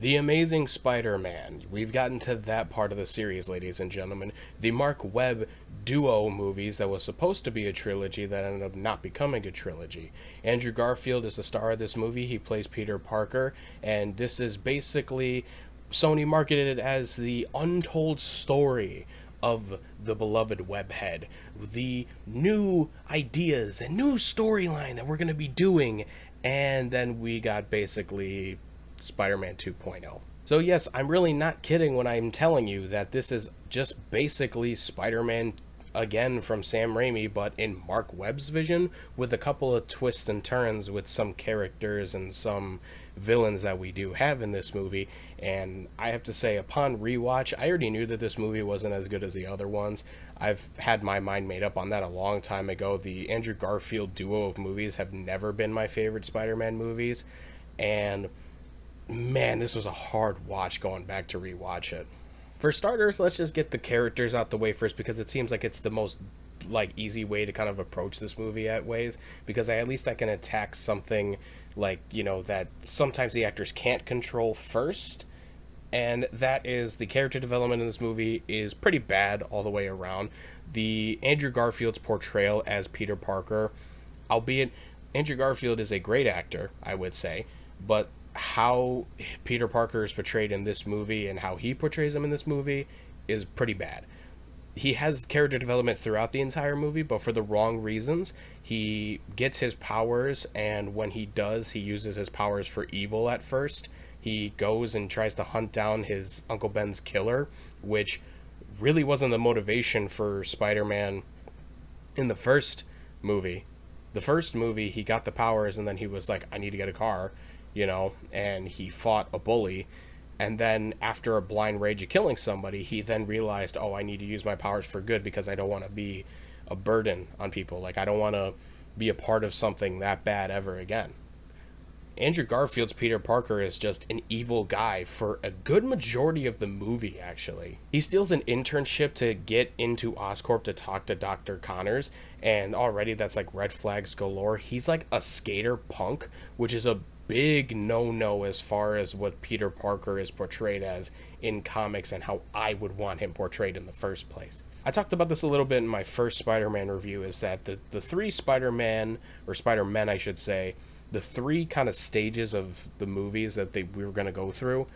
The Amazing Spider-Man. We've gotten to that part of the series, ladies and gentlemen. The Marc Webb duo movies that was supposed to be a trilogy that ended up not becoming a trilogy. Andrew Garfield is the star of this movie. He plays Peter Parker, and this is basically Sony marketed it as the Untold Story of the beloved Webhead, the new ideas and new storyline that we're going to be doing. And then we got basically Spider-Man 2.0. So yes, I'm really not kidding when I'm telling you that this is just basically Spider-Man again from Sam Raimi, but in Marc Webb's vision, with a couple of twists and turns with some characters and some villains that we do have in this movie. And I have to say, upon rewatch, I already knew that this movie wasn't as good as the other ones. I've had my mind made up on that a long time ago. The Andrew Garfield duo of movies have never been my favorite Spider-Man movies, and man, this was a hard watch going back to rewatch it. For starters, let's just get the characters out the way first, because it seems like it's the most like easy way to kind of approach this movie at ways, because at least I can attack something like, that sometimes the actors can't control first, and that is the character development in this movie is pretty bad all the way around. The Andrew Garfield's portrayal as Peter Parker, albeit Andrew Garfield is a great actor, I would say, but how Peter Parker is portrayed in this movie and how he portrays him in this movie is pretty bad. He has character development throughout the entire movie, but for the wrong reasons. He gets his powers, and when he does, he uses his powers for evil at first. He goes and tries to hunt down his Uncle Ben's killer, which really wasn't the motivation for Spider-Man in the first movie. The first movie, he got the powers, and then he was like, I need to get a car, and he fought a bully. And then after a blind rage of killing somebody, he then realized, oh, I need to use my powers for good because I don't want to be a burden on people. Like, I don't want to be a part of something that bad ever again. Andrew Garfield's Peter Parker is just an evil guy for a good majority of the movie, actually. He steals an internship to get into Oscorp to talk to Dr. Connors, and already that's like red flags galore. He's like a skater punk, which is a big no-no as far as what Peter Parker is portrayed as in comics and how I would want him portrayed in the first place. I talked about this a little bit in my first Spider-Man review, is that the three Spider-Man, or Spider-Men I should say, the three kind of stages of the movies that we were going to go through,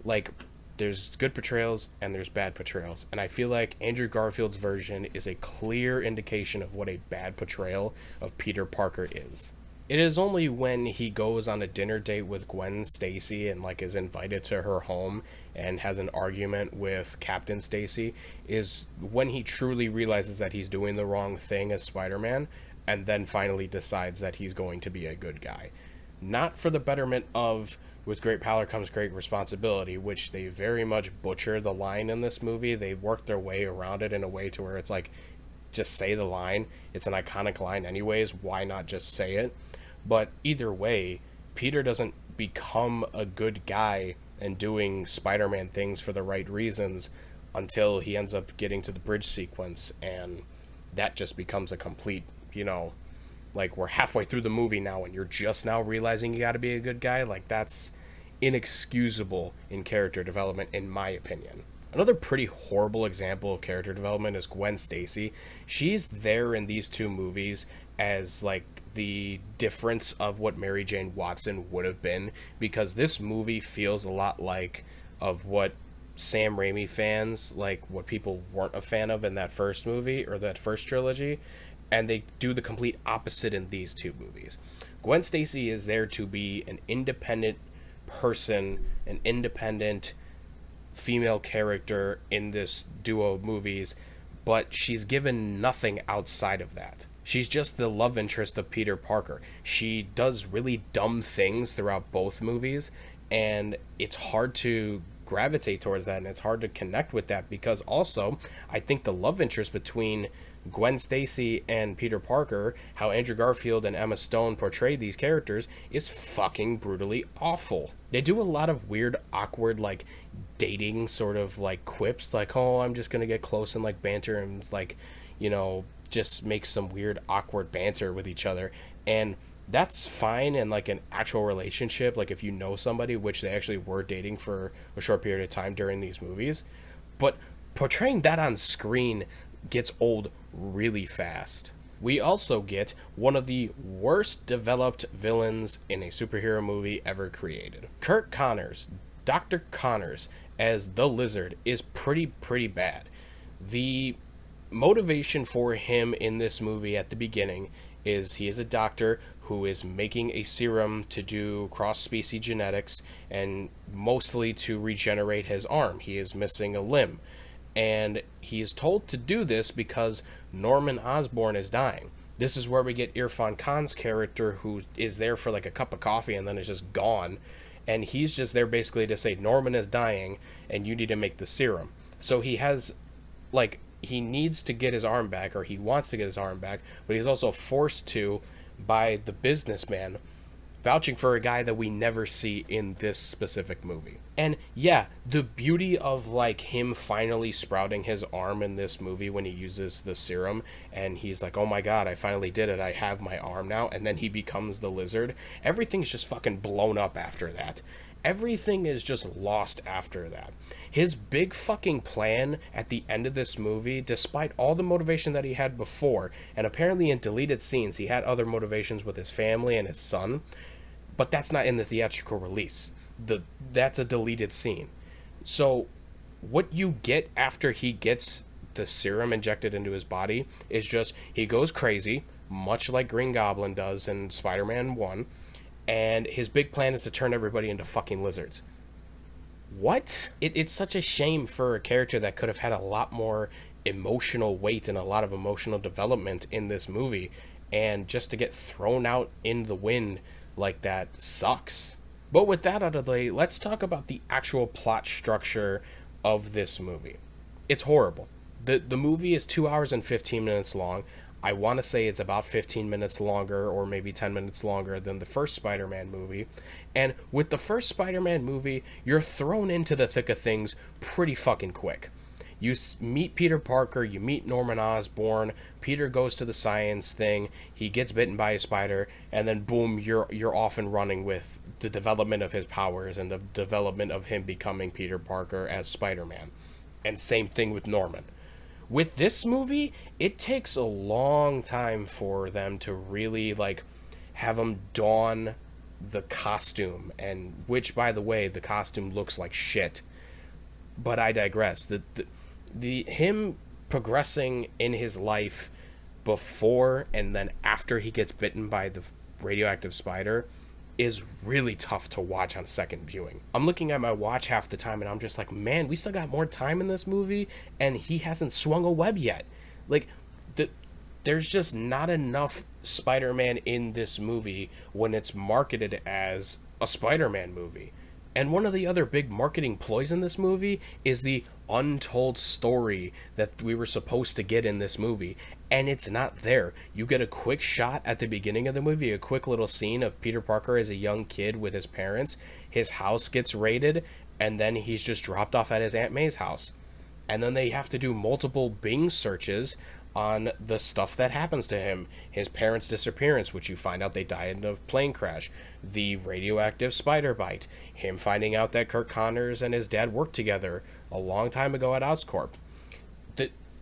like, there's good portrayals and there's bad portrayals. And I feel like Andrew Garfield's version is a clear indication of what a bad portrayal of Peter Parker is. It is only when he goes on a dinner date with Gwen Stacy and like is invited to her home and has an argument with Captain Stacy is when he truly realizes that he's doing the wrong thing as Spider-Man, and then finally decides that he's going to be a good guy. Not for the betterment of with great power comes great responsibility, which they very much butcher the line in this movie. They work their way around it in a way to where it's like, just say the line. It's an iconic line anyways. Why not just say it? But either way, Peter doesn't become a good guy and doing Spider-Man things for the right reasons until he ends up getting to the bridge sequence, and that just becomes a complete, like, we're halfway through the movie now and you're just now realizing you gotta be a good guy. Like, that's inexcusable in character development, in my opinion. Another pretty horrible example of character development is Gwen Stacy. She's there in these two movies as, like, the difference of what Mary Jane Watson would have been, because this movie feels a lot like of what Sam Raimi fans, like what people weren't a fan of in that first movie or that first trilogy, and they do the complete opposite in these two movies. Gwen Stacy is there to be an independent person, an independent female character in this duo of movies, but she's given nothing outside of that. She's just the love interest of Peter Parker. She does really dumb things throughout both movies, and it's hard to gravitate towards that, and it's hard to connect with that, because also, I think the love interest between Gwen Stacy and Peter Parker, how Andrew Garfield and Emma Stone portrayed these characters, is fucking brutally awful. They do a lot of weird, awkward, like, dating sort of, like, quips, like, oh, I'm just gonna get close and, like, banter and, like, just make some weird, awkward banter with each other. And That's fine in like an actual relationship, like if you know somebody, which they actually were dating for a short period of time during these movies. But portraying that on screen gets old really fast. We also get one of the worst developed villains in a superhero movie ever created. Kurt Connors, Dr. Connors, as the Lizard is pretty bad. The motivation for him in this movie at the beginning is he is a doctor who is making a serum to do cross species genetics and mostly to regenerate his arm. He is missing a limb. And he is told to do this because Norman Osborn is dying. This is where we get Irrfan Khan's character, who is there for like a cup of coffee and then is just gone. And he's just there basically to say Norman is dying and you need to make the serum. So he has, like, he needs to get his arm back, or he wants to get his arm back, but he's also forced to by the businessman vouching for a guy that we never see in this specific movie. And yeah, the beauty of like him finally sprouting his arm in this movie when he uses the serum and he's like, oh my god, I finally did it, I have my arm now, and then he becomes the Lizard. Everything's just fucking blown up after that. Everything is just lost after that. His big fucking plan at the end of this movie, despite all the motivation that he had before, and apparently in deleted scenes he had other motivations with his family and his son, but that's not in the theatrical release. That's a deleted scene. So what you get after he gets the serum injected into his body is just he goes crazy, much like Green Goblin does in Spider-Man 1, and his big plan is to turn everybody into fucking lizards. What? It's such a shame for a character that could have had a lot more emotional weight and a lot of emotional development in this movie, and just to get thrown out in the wind like that sucks. But with that out of the way, let's talk about the actual plot structure of this movie. It's horrible. The movie is 2 hours and 15 minutes long. I want to say it's about 15 minutes longer or maybe 10 minutes longer than the first Spider-Man movie. And with the first Spider-Man movie, you're thrown into the thick of things pretty fucking quick. You meet Peter Parker, you meet Norman Osborn, Peter goes to the science thing, he gets bitten by a spider, and then boom, you're off and running with the development of his powers and the development of him becoming Peter Parker as Spider-Man. And same thing with Norman. With this movie, it takes a long time for them to really, like, have him don the costume, and which, by the way, the costume looks like shit. But I digress. The him progressing in his life before and then after he gets bitten by the radioactive spider is really tough to watch on second viewing. I'm looking at my watch half the time and I'm just like, man, we still got more time in this movie and he hasn't swung a web yet. Like, there's just not enough Spider-Man in this movie when it's marketed as a Spider-Man movie. And one of the other big marketing ploys in this movie is the Untold Story that we were supposed to get in this movie. And it's not there. You get a quick shot at the beginning of the movie, a quick little scene of Peter Parker as a young kid with his parents. His house gets raided, and then he's just dropped off at his Aunt May's house. And then they have to do multiple Bing searches on the stuff that happens to him. His parents' disappearance, which you find out they died in a plane crash. The radioactive spider bite. Him finding out that Kurt Connors and his dad worked together a long time ago at Oscorp.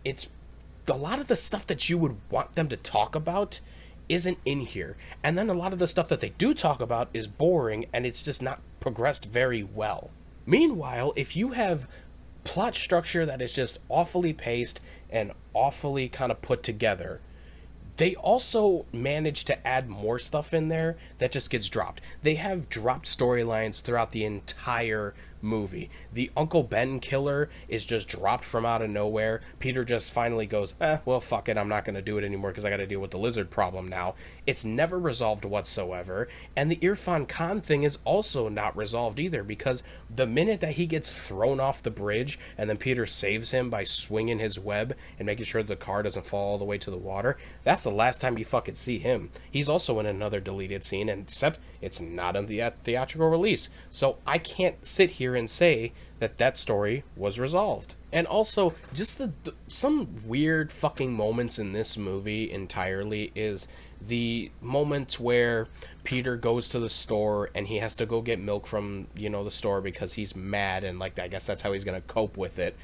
It's a lot of the stuff that you would want them to talk about isn't in here. And then a lot of the stuff that they do talk about is boring, and it's just not progressed very well. Meanwhile, if you have plot structure that is just awfully paced and awfully kind of put together, they also manage to add more stuff in there that just gets dropped. They have dropped storylines throughout the entire movie. The Uncle Ben killer is just dropped from out of nowhere. Peter just finally goes, well, fuck it, I'm not going to do it anymore because I got to deal with the lizard problem now. It's never resolved whatsoever. And the Irrfan Khan thing is also not resolved either, because the minute that he gets thrown off the bridge and then Peter saves him by swinging his web and making sure the car doesn't fall all the way to the water, that's the last time you fucking see him. He's also in another deleted scene, and except it's not in the theatrical release. So I can't sit here and say that story was resolved. And also, just some weird fucking moments in this movie entirely is the moment where Peter goes to the store and he has to go get milk from, the store because he's mad, and like I guess that's how he's going to cope with it.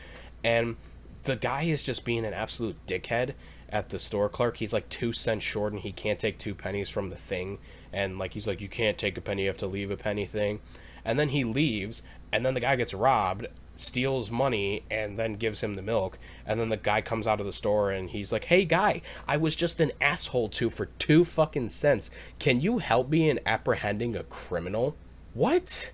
And the guy is just being an absolute dickhead at the store clerk. He's like 2 cents short and he can't take 2 pennies from the thing. And like he's like, you can't take a penny, you have to leave a penny thing. And then he leaves, and then the guy gets robbed, steals money, and then gives him the milk. And then the guy comes out of the store and he's like, hey guy, I was just an asshole for 2 fucking cents. Can you help me in apprehending a criminal? What?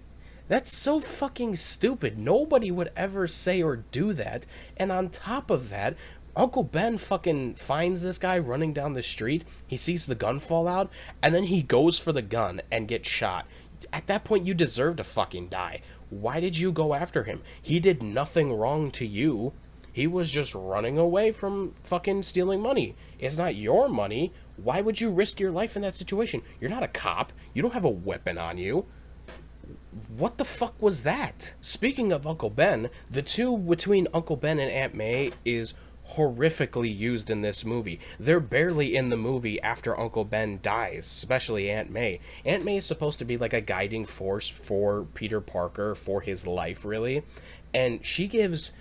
That's so fucking stupid. Nobody would ever say or do that. And on top of that, Uncle Ben fucking finds this guy running down the street. He sees the gun fall out, and then he goes for the gun and gets shot. At that point, you deserve to fucking die. Why did you go after him? He did nothing wrong to you. He was just running away from fucking stealing money. It's not your money. Why would you risk your life in that situation? You're not a cop. You don't have a weapon on you. What the fuck was that? Speaking of Uncle Ben, the two between Uncle Ben and Aunt May is horrifically used in this movie. They're barely in the movie after Uncle Ben dies, especially Aunt May. Aunt May is supposed to be like a guiding force for Peter Parker, for his life, really. And she gives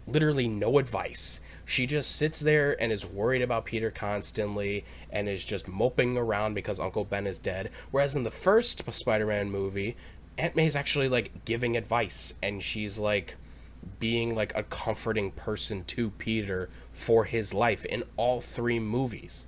literally no advice. She just sits there and is worried about Peter constantly and is just moping around because Uncle Ben is dead. Whereas in the first Spider-Man movie, Aunt May's actually like giving advice, and she's like being like a comforting person to Peter for his life in all 3 movies.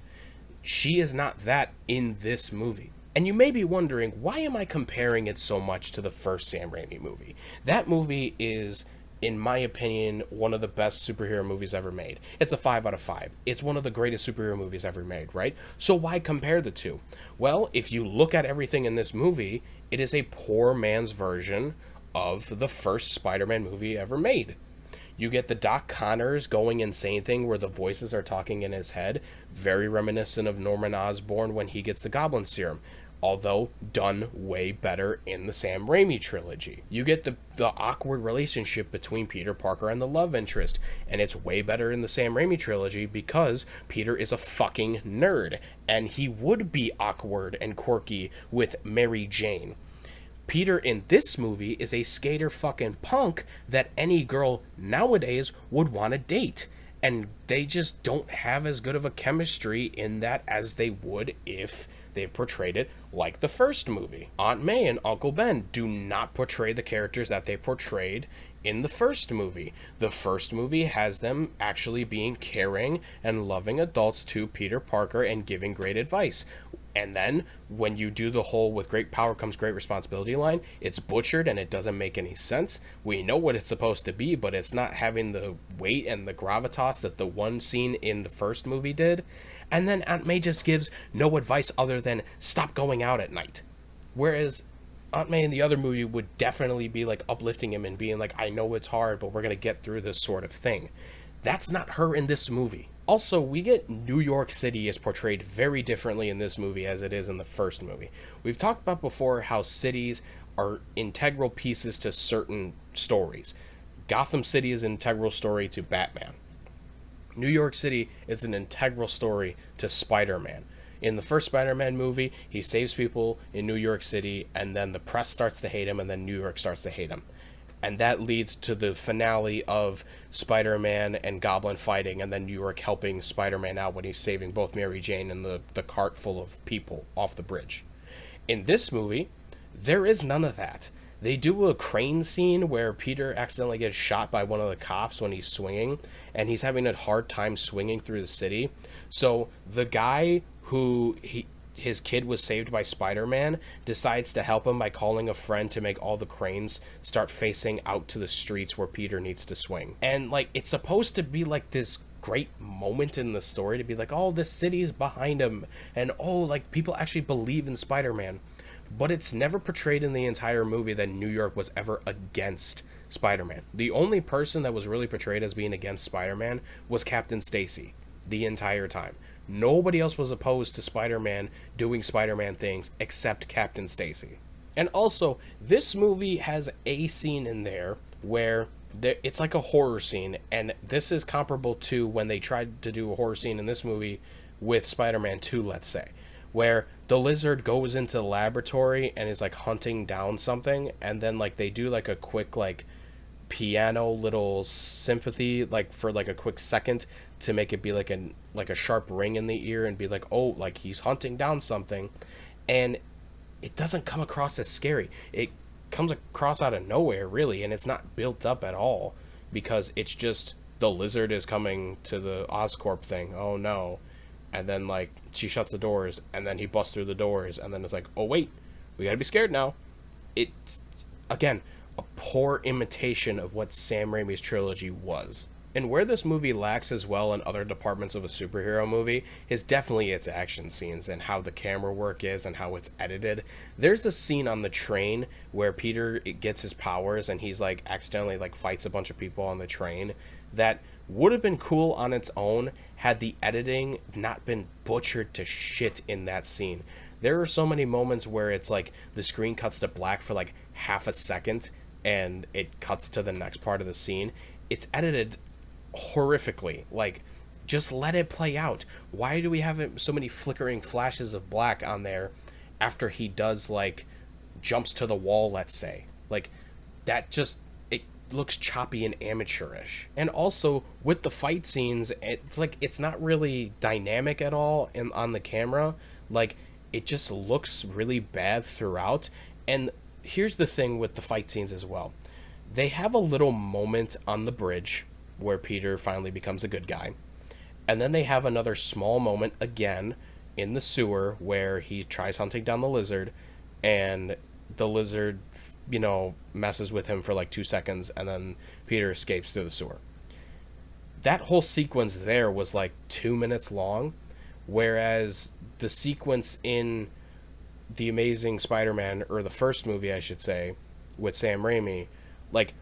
She is not that in this movie. And you may be wondering, why am I comparing it so much to the first Sam Raimi movie? That movie is, in my opinion, one of the best superhero movies ever made. It's a 5 out of 5. It's one of the greatest superhero movies ever made, right? So why compare the two? Well, if you look at everything in this movie, it is a poor man's version of the first Spider-Man movie ever made. You get the Doc Connors going insane thing where the voices are talking in his head, very reminiscent of Norman Osborn when he gets the Goblin Serum, although done way better in the Sam Raimi trilogy. You get the awkward relationship between Peter Parker and the love interest, and it's way better in the Sam Raimi trilogy because Peter is a fucking nerd, and he would be awkward and quirky with Mary Jane. Peter in this movie is a skater fucking punk that any girl nowadays would want to date. And they just don't have as good of a chemistry in that as they would if they portrayed it like the first movie. Aunt May and Uncle Ben do not portray the characters that they portrayed in the first movie. The first movie has them actually being caring and loving adults to Peter Parker and giving great advice. And then when you do the whole with great power comes great responsibility line, it's butchered and it doesn't make any sense. We know what it's supposed to be, but it's not having the weight and the gravitas that the one scene in the first movie did. And then Aunt May just gives no advice other than stop going out at night. Whereas Aunt May in the other movie would definitely be like uplifting him and being like, I know it's hard, but we're going to get through this sort of thing. That's not her in this movie. Also, we get New York City is portrayed very differently in this movie as it is in the first movie. We've talked about before how cities are integral pieces to certain stories. Gotham City is an integral story to Batman. New York City is an integral story to Spider-Man. In the first Spider-Man movie, he saves people in New York City, and then the press starts to hate him, and then New York starts to hate him. And that leads to the finale of Spider-Man and Goblin fighting, and then New York helping Spider-Man out when he's saving both Mary Jane and the cart full of people off the bridge. In this movie, there is none of that. They do a crane scene where Peter accidentally gets shot by one of the cops when he's swinging, and he's having a hard time swinging through the city. So the guy who his kid was saved by Spider-Man decides to help him by calling a friend to make all the cranes start facing out to the streets where Peter needs to swing. And like, it's supposed to be like this great moment in the story to be like, oh, the city's behind him, and oh, like people actually believe in Spider-Man. But it's never portrayed in the entire movie that New York was ever against Spider-Man. The only person that was really portrayed as being against Spider-Man was Captain Stacy the entire time. Nobody else was opposed to Spider-Man doing Spider-Man things except Captain Stacy. And also, this movie has a scene in there where it's like a horror scene, and this is comparable to when they tried to do a horror scene in this movie with Spider-Man 2, let's say, where the lizard goes into the laboratory and is like hunting down something, and then like they do like a quick like piano little sympathy like for like a quick second to make it be like a sharp ring in the ear and be like, oh, like he's hunting down something. And it doesn't come across as scary. It comes across out of nowhere, really, and it's not built up at all, because it's just the lizard is coming to the Oscorp thing. Oh no. And then like she shuts the doors, and then he busts through the doors, and then it's like, oh wait, we gotta be scared now. It's, again, a poor imitation of what Sam Raimi's trilogy was. And where this movie lacks as well in other departments of a superhero movie is definitely its action scenes and how the camera work is and how it's edited. There's a scene on the train where Peter gets his powers and he's like accidentally like fights a bunch of people on the train that would have been cool on its own had the editing not been butchered to shit in that scene. There are so many moments where it's like the screen cuts to black for like half a second and it cuts to the next part of the scene. It's edited horrifically. Like, just let it play out. Why do we have so many flickering flashes of black on there after he does like jumps to the wall, let's say? Like, that just, it looks choppy and amateurish. And also with the fight scenes, it's like it's not really dynamic at all on the camera. Like, it just looks really bad throughout. And here's the thing with the fight scenes as well. They have a little moment on the bridge where Peter finally becomes a good guy. And then they have another small moment again in the sewer where he tries hunting down the lizard, and the lizard, you know, messes with him for like 2 seconds, and then Peter escapes through the sewer. That whole sequence there was like 2 minutes long, whereas the sequence in The Amazing Spider-Man, or the first movie I should say, with Sam Raimi, like,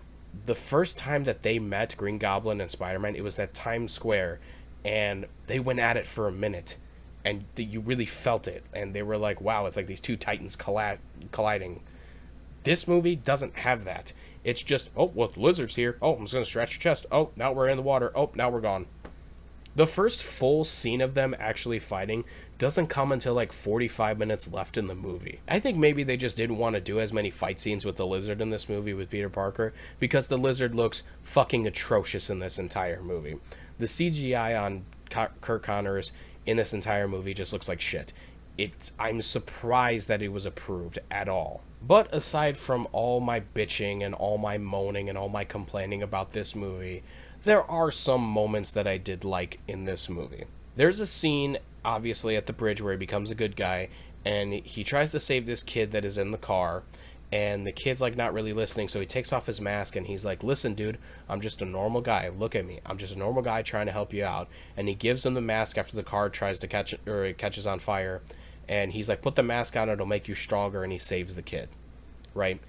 the first time that they met, Green Goblin and Spider-Man, it was at Times Square, and they went at it for a minute, and you really felt it, and they were like, wow, it's like these two titans colliding. This movie doesn't have that. It's just, oh, well, the lizard's here. Oh, I'm just going to stretch your chest. Oh, now we're in the water. Oh, now we're gone. The first full scene of them actually fighting doesn't come until like 45 minutes left in the movie. I think maybe they just didn't want to do as many fight scenes with the lizard in this movie with Peter Parker, because the lizard looks fucking atrocious in this entire movie. The CGI on Kirk Connors in this entire movie just looks like shit. I'm surprised that it was approved at all. But aside from all my bitching and all my moaning and all my complaining about this movie, there are some moments that I did like in this movie. There's a scene, obviously, at the bridge where he becomes a good guy, and he tries to save this kid that is in the car, and the kid's, like, not really listening, so he takes off his mask, and he's like, listen, dude, I'm just a normal guy. Look at me. I'm just a normal guy trying to help you out. And he gives him the mask after the car tries to catch it, or it catches on fire, and he's like, put the mask on, it'll make you stronger, and he saves the kid, right?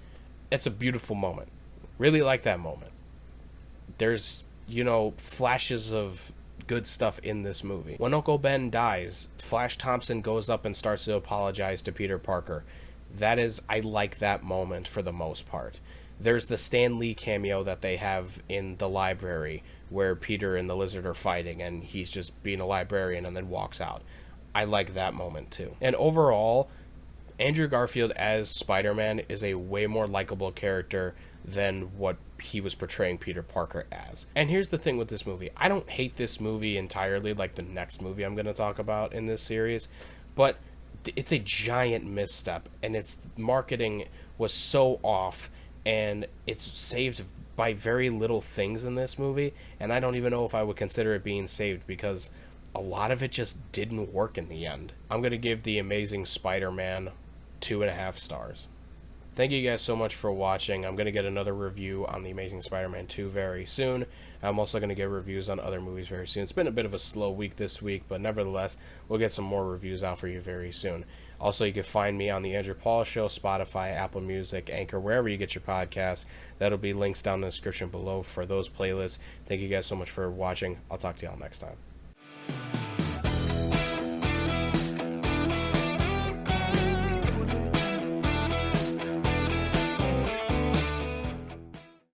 It's a beautiful moment. Really like that moment. There's, you know, flashes of good stuff in this movie. When Uncle Ben dies, Flash Thompson goes up and starts to apologize to Peter Parker. I like that moment for the most part. There's the Stan Lee cameo that they have in the library where Peter and the lizard are fighting, and he's just being a librarian and then walks out. I like that moment too. And overall, Andrew Garfield as Spider-Man is a way more likable character than what he was portraying Peter Parker as. And here's the thing with this movie. I don't hate this movie entirely like the next movie I'm going to talk about in this series, but it's a giant misstep, and its marketing was so off, and it's saved by very little things in this movie, and I don't even know if I would consider it being saved because a lot of it just didn't work in the end. I'm going to give The Amazing Spider-Man 2.5 stars. Thank you guys so much for watching. I'm going to get another review on The Amazing Spider-Man 2 very soon. I'm also going to get reviews on other movies very soon. It's been a bit of a slow week this week, but nevertheless, we'll get some more reviews out for you very soon. Also, you can find me on The Andrew Paul Show, Spotify, Apple Music, Anchor, wherever you get your podcasts. That'll be links down in the description below for those playlists. Thank you guys so much for watching. I'll talk to y'all next time.